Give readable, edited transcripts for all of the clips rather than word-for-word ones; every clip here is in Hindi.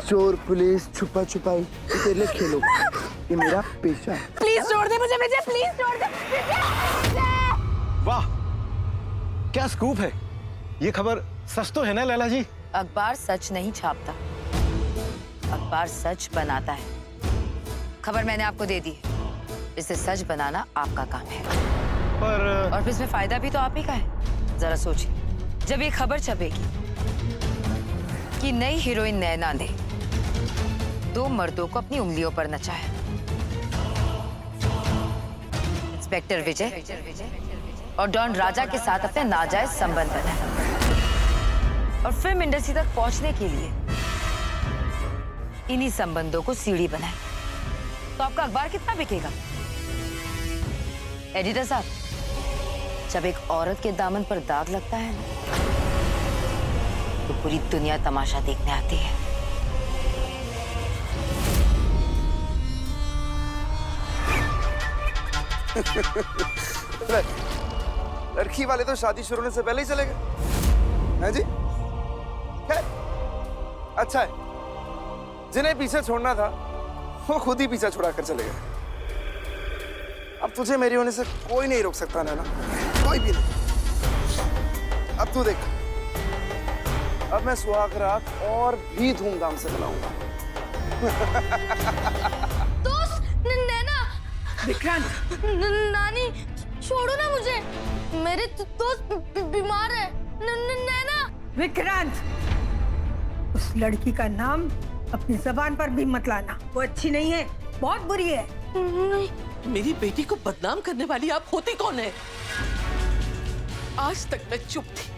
चोर पुलिस छुपा छुपाई ये तेरे लिए खेलो, ये मेरा पेशा है। प्लीज छोड़ दे मुझे विजय, प्लीज छोड़ दे विजय। वाह, क्या स्कूप है। ये खबर सच तो है ना लैला जी? अखबार सच नहीं छापता, अखबार सच बनाता है। खबर मैंने आपको दे दी है, इसे सच बनाना आपका काम है। पर और फिर इसमें फायदा भी तो आप ही का है। जरा सोचिए, जब ये खबर छपेगी कि नई हीरोइन नैना ने 2 मर्दों को अपनी उंगलियों पर नचाया, इंस्पेक्टर विजय और डॉन राजा के साथ अपने नाजायज संबंध बनाए और फिल्म इंडस्ट्री तक पहुंचने के लिए इन्हीं संबंधों को सीढ़ी बनाए, तो आपका अखबार कितना बिकेगा? एडिटर साहब, जब एक औरत के दामन पर दाग लगता है तो पूरी दुनिया तमाशा देखने आती है। लड़की वाले तो शादी शुरू होने से पहले ही चले गए हैं जी। है अच्छा है, जिन्हें पीछे छोड़ना था वो खुद ही पीछा छुड़ा कर चले गए। अब तुझे मेरी होने से कोई नहीं रोक सकता नैना, कोई भी नहीं। अब तू देख, अब मैं सुहाग रात और भी धूमधाम से मनाऊंगा। दोस्त, नैना, विक्रांत, नानी छोड़ो ना मुझे, मेरे दोस्त बीमार है। नैना। विक्रांत, उस लड़की का नाम अपनी जबान पर भी मत लाना, वो अच्छी नहीं है, बहुत बुरी है। नहीं। मेरी बेटी को बदनाम करने वाली आप होती कौन है? आज तक मैं चुप थी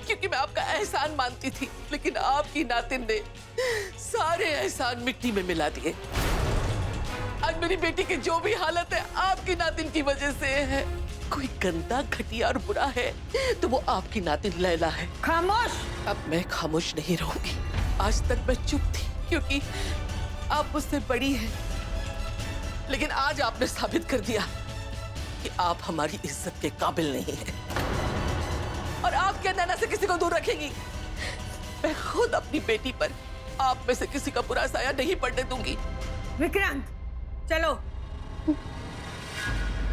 क्योंकि मैं आपका एहसान मानती थी, लेकिन आपकी नातिन ने सारे एहसान मिट्टी में मिला दिए। आज मेरी बेटी की जो भी हालत है आपकी नातिन की वजह से है। कोई गंदा, घटिया और बुरा है तो वो आपकी नातिन लैला है। खामोश। अब मैं खामोश नहीं रहूंगी। आज तक मैं चुप थी क्योंकि आप मुझसे बड़ी हैं, लेकिन आज आपने साबित कर दिया कि आप हमारी इज्जत के काबिल नहीं हैं। और आप क्या नैना से किसी को दूर रखेंगी? मैं खुद अपनी बेटी पर आप में से किसी का बुरा साया नहीं पड़ने दूंगी। विक्रांत, चलो।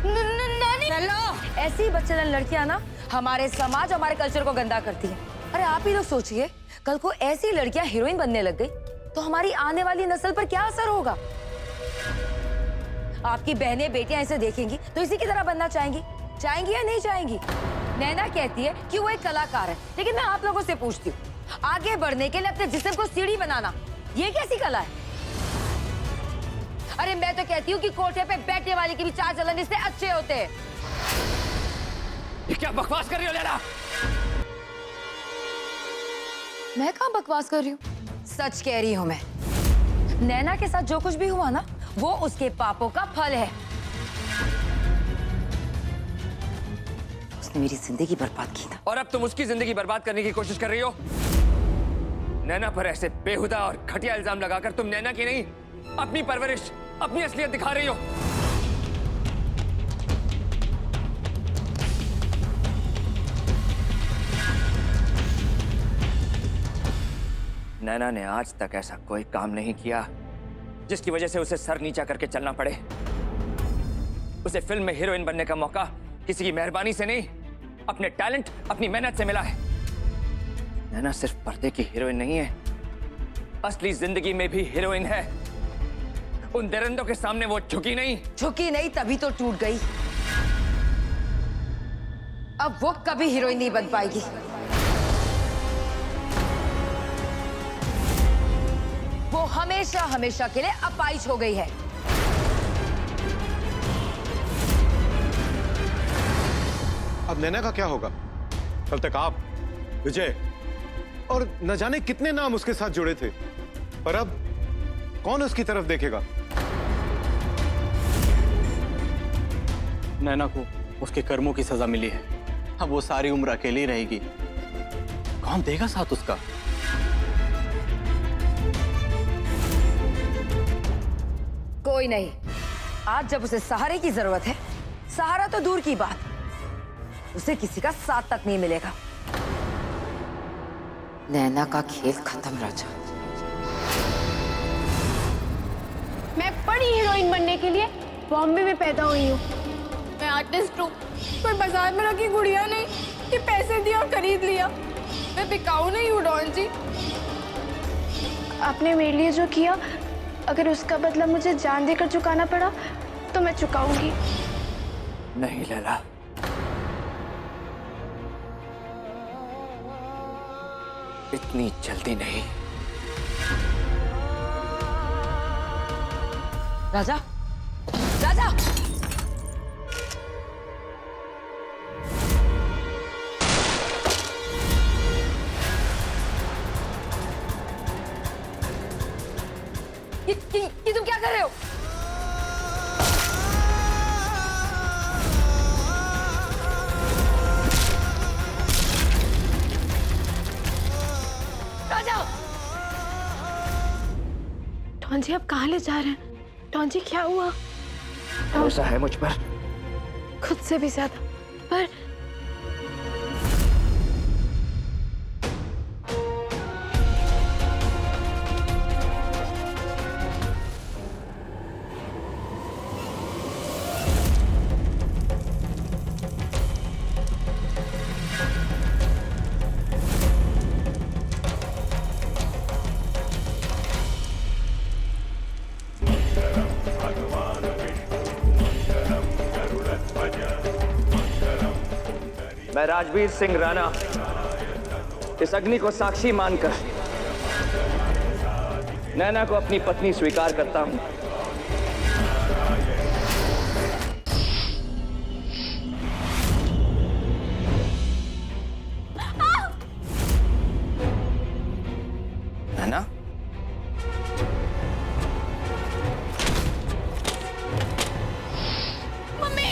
नानी। चलो। ऐसी बच्चेदार लड़कियां ना हमारे समाज, हमारे कल्चर को गंदा करती हैं। अरे आप ही तो सोचिए, कल को ऐसी लड़कियां हीरोइन बनने लग गई तो हमारी आने वाली नस्ल पर क्या असर होगा? आपकी बहनें बेटियां इसे देखेंगी तो इसी की तरह बनना चाहेंगी, चाहेंगी या नहीं चाहेंगी? नैना कहती है कि वो एक कलाकार है, लेकिन मैं आप लोगों से पूछती हूँ, आगे बढ़ने के लिए अपने जिस्म को सीढ़ी बनाना ये कैसी कला है? अरे मैं तो कहती हूँ कि कोठे पे बैठने वाले की भी चाल चलन इससे अच्छे होते हैं। ये क्या बकवास कर रही हो लैला? मैं कहाँ बकवास कर रही हूँ, सच कह रही हूँ मैं। नैना के साथ जो कुछ भी हुआ ना, वो उसके पापों का फल है। उसने मेरी जिंदगी बर्बाद की ना। और अब तुम उसकी जिंदगी बर्बाद करने की कोशिश कर रही हो। नैना पर ऐसे बेहुदा और घटिया इल्जाम लगाकर तुम नैना की नहीं, अपनी परवरिश, अपनी असलियत दिखा रही हो। नैना ने आज तक ऐसा कोई काम नहीं किया जिसकी वजह से उसे सर नीचा करके चलना पड़े। उसे फिल्म में हीरोइन बनने का मौका किसी की मेहरबानी से नहीं, अपने टैलेंट, अपनी मेहनत से मिला है। नैना सिर्फ पर्दे की हीरोइन नहीं है, असली जिंदगी में भी हीरोइन है। उन दरिंदों के सामने वो झुकी नहीं तभी तो टूट गई। अब वो कभी हीरोइन नहीं बन पाएगी। वो हमेशा हमेशा के लिए अपाहिज हो गई है। अब नैना का क्या होगा? कल तक आप, विजय और न जाने कितने नाम उसके साथ जुड़े थे, पर अब कौन उसकी तरफ देखेगा? नैना को उसके कर्मों की सजा मिली है, अब वो सारी उम्र अकेली रहेगी। कौन देगा साथ उसका? कोई नहीं। आज जब उसे सहारे की जरूरत है, सहारा तो दूर की बात, उसे किसी का साथ तक नहीं मिलेगा। नैना का खेल खत्म राजा। मैं पढ़ी हीरोइन बनने के लिए बॉम्बे में पैदा हुई हूँ। मैं आर्टिस्ट हूँ, कोई बाजार में रखी गुड़िया नहीं कि पैसे दिए और खरीद लिया। मैं बिकाऊ नहीं हूँ डॉन जी। आपने मेरे लिए जो किया, अगर उसका बदला मुझे जान देकर चुकाना पड़ा तो मैं चुकाऊंगी। नहीं लैला, इतनी जल्दी नहीं। राजा, राजा, ये तुम क्या कर रहे हो? राजा! डॉन जी, आप कहाँ ले जा रहे हैं? डॉन जी, क्या हुआ? भरोसा है मुझ पर? खुद से भी ज्यादा। पर मैं राजवीर सिंह राणा इस अग्नि को साक्षी मानकर नैना को अपनी पत्नी स्वीकार करता हूं। नैना, मम्मी,